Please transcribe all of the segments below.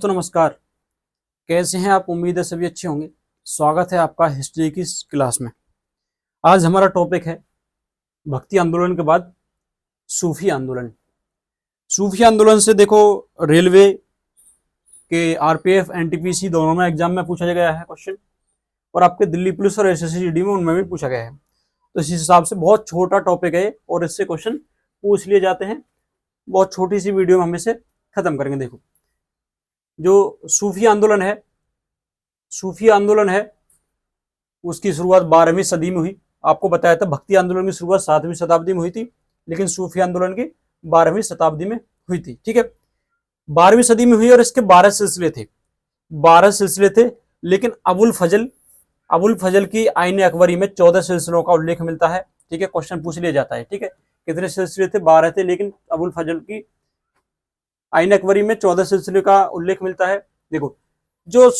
तो नमस्कार। कैसे हैं आप? उम्मीद है सभी अच्छे होंगे। स्वागत है आपका हिस्ट्री की इस क्लास में। आज हमारा टॉपिक है भक्ति आंदोलन के बाद सूफी आंदोलन। सूफी आंदोलन से देखो रेलवे के आरपीएफ एनटीपीसी दोनों में एग्जाम में पूछा गया है क्वेश्चन, और आपके दिल्ली पुलिस और एसएससी में उनमें भी पूछा गया है। तो इस हिसाब से बहुत छोटा टॉपिक है और इससे क्वेश्चन पूछ लिए जाते हैं। बहुत छोटी सी वीडियो में हम इसे खत्म करेंगे। देखो, जो सूफी आंदोलन है उसकी शुरुआत 12वीं सदी में हुई। आपको बताया था भक्ति आंदोलन की शुरुआत 7वीं शताब्दी में हुई थी, लेकिन सूफी आंदोलन की 12वीं शताब्दी में हुई थी। ठीक है, 12वीं सदी में हुई और इसके 12 सिलसिले थे। लेकिन अबुल फजल की आईन अकबरी में 14 सिलसिलों का उल्लेख मिलता है। ठीक है, क्वेश्चन पूछ लिया जाता है। ठीक है, कितने सिलसिले थे? 12 थे, लेकिन अबुल फजल की आईन अकबरी में 14 सिलसिले का उल्लेख मिलता है। देखो, जो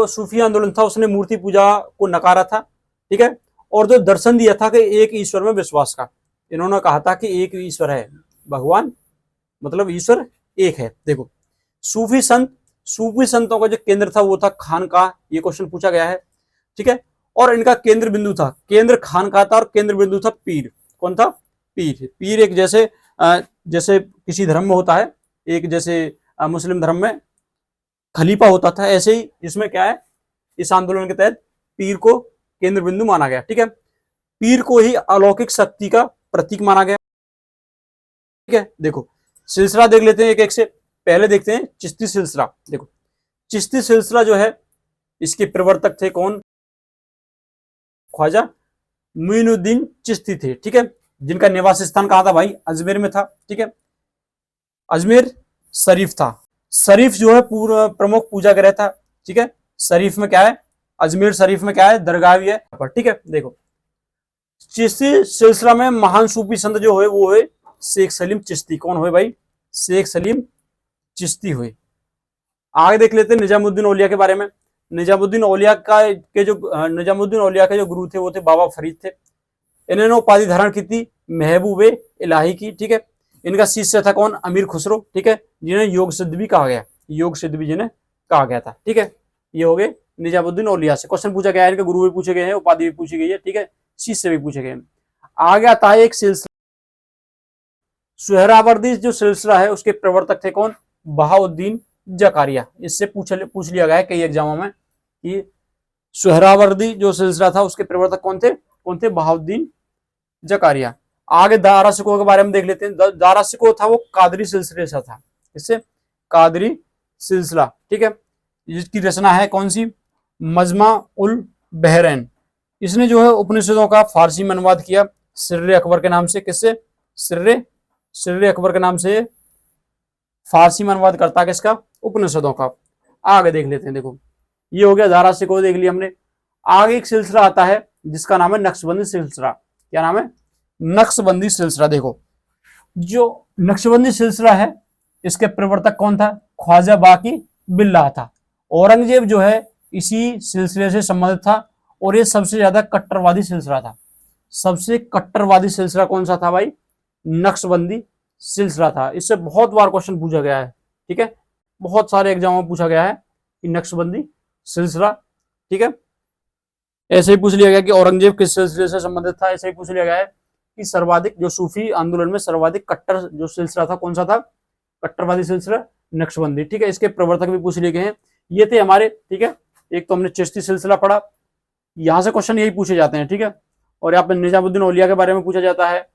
सूफी आंदोलन था उसने मूर्ति पूजा को नकारा था। ठीक है, और जो दर्शन दिया था कि एक ईश्वर में विश्वास का, इन्होंने कहा था कि एक ईश्वर है, भगवान मतलब ईश्वर एक है। देखो, सूफी संतों का जो केंद्र था वो था खानकाह। ये क्वेश्चन पूछा गया है। ठीक है, और इनका केंद्र खानकाह था और केंद्र बिंदु था पीर। कौन था? पीर एक जैसे किसी धर्म में होता है, एक जैसे मुस्लिम धर्म में खलीफा होता था, ऐसे ही इसमें क्या है, इस आंदोलन के तहत पीर को केंद्र बिंदु माना गया। ठीक है, पीर को ही अलौकिक शक्ति का प्रतीक माना गया। ठीक है, देखो सिलसिला देख लेते हैं एक एक से। पहले देखते हैं चिश्ती सिलसिला। देखो, चिश्ती सिलसिला जो है इसके प्रवर्तक थे कौन? ख्वाजा मुइनुद्दीन चिश्ती थे। ठीक है, जिनका निवास स्थान कहां था भाई? अजमेर में था। ठीक है, अजमेर शरीफ था। शरीफ जो है पूरा प्रमुख पूजा ग्रह था। ठीक है, शरीफ में क्या है? अजमेर शरीफ में क्या है? दरगाह भी है। ठीक है, देखो चिश्ती सिलसिला में महान सूफी संत जो हुए वो हुए शेख सलीम चिश्ती। कौन हुए भाई? शेख सलीम चिश्ती हुए। आगे देख लेते हैं निजामुद्दीन औलिया के बारे में। निजामुद्दीन औलिया के जो गुरु थे वो थे बाबा फरीद थे। इन्होंने उपाधि धारण की थी महबूबे इलाही की। ठीक है, इनका शिष्य था कौन? अमीर खुसरो। ठीक है, जिन्हें योग सिद्ध भी कहा गया, जिन्हें कहा गया था। ठीक है, ये हो गए निजामुद्दीन औलिया से। क्वेश्चन पूछा गया है, इनके गुरु भी पूछे गए हैं, उपाधि भी पूछी गई है। ठीक है, शिष्य भी पूछे गए हैं। आगे आता है एक सिलसिला सुहरावर्दी। जो सिलसिला है उसके प्रवर्तक थे कौन? बहाउद्दीन जकारिया। इससे पूछ लिया गया है कई एग्जामों में कि सुहरावर्दी जो सिलसिला था उसके प्रवर्तक कौन थे? बहाउद्दीन जकारिया। आगे दारा शिकोह के बारे में देख लेते हैं। दारा शिकोह था वो कादरी सिलसिले से था। इससे कादरी सिलसिला। ठीक है, जिसकी रचना है कौन सी? मजमा उल बहरैन। इसने जो है उपनिषदों का फारसी में अनुवाद किया सिर्रे अकबर के नाम से। किससे? सिर्रे अकबर के नाम से फारसी में अनुवाद करता है किसका? उपनिषदों का। आगे देख लेते हैं। देखो, ये हो गया दारा शिकोह, देख लिया हमने। आगे एक सिलसिला आता है जिसका नाम है नक्शबंदी सिलसिला। क्या नाम है? नक्शबंदी सिलसिला। देखो, जो नक्शबंदी सिलसिला है इसके प्रवर्तक कौन था? ख्वाजा बाकी बिल्लाह था। औरंगजेब जो है इसी सिलसिले से संबंधित था और ये सबसे ज्यादा कट्टरवादी सिलसिला था। सबसे कट्टरवादी सिलसिला कौन सा था भाई? नक्शबंदी सिलसिला था। इससे बहुत बार क्वेश्चन पूछा गया है। ठीक है, बहुत सारे एग्जामों में पूछा गया है कि नक्शबंदी सिलसिला। ठीक है, ऐसे ही पूछ लिया गया कि औरंगजेब किस सिलसिले से संबंधित था। ऐसे ही पूछ लिया गया है कि सर्वाधिक जो सूफी आंदोलन में सर्वाधिक कट्टर जो सिलसिला था कौन सा था? कट्टरवादी सिलसिला नक्शबंदी। ठीक है, इसके प्रवर्तक भी पूछ लिए गए हैं। ये थे हमारे। ठीक है, एक तो हमने चिश्ती सिलसिला पढ़ा, यहां से क्वेश्चन यही पूछे जाते हैं। ठीक है, और यहाँ पे निजामुद्दीन औलिया के बारे में पूछा जाता है,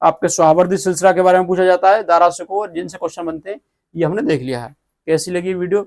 आपके सोहरावर्दी सिलसिला के बारे में पूछा जाता है, दारा शिकोह, जिनसे क्वेश्चन बनते हैं ये हमने देख लिया है। कैसी लगी वीडियो?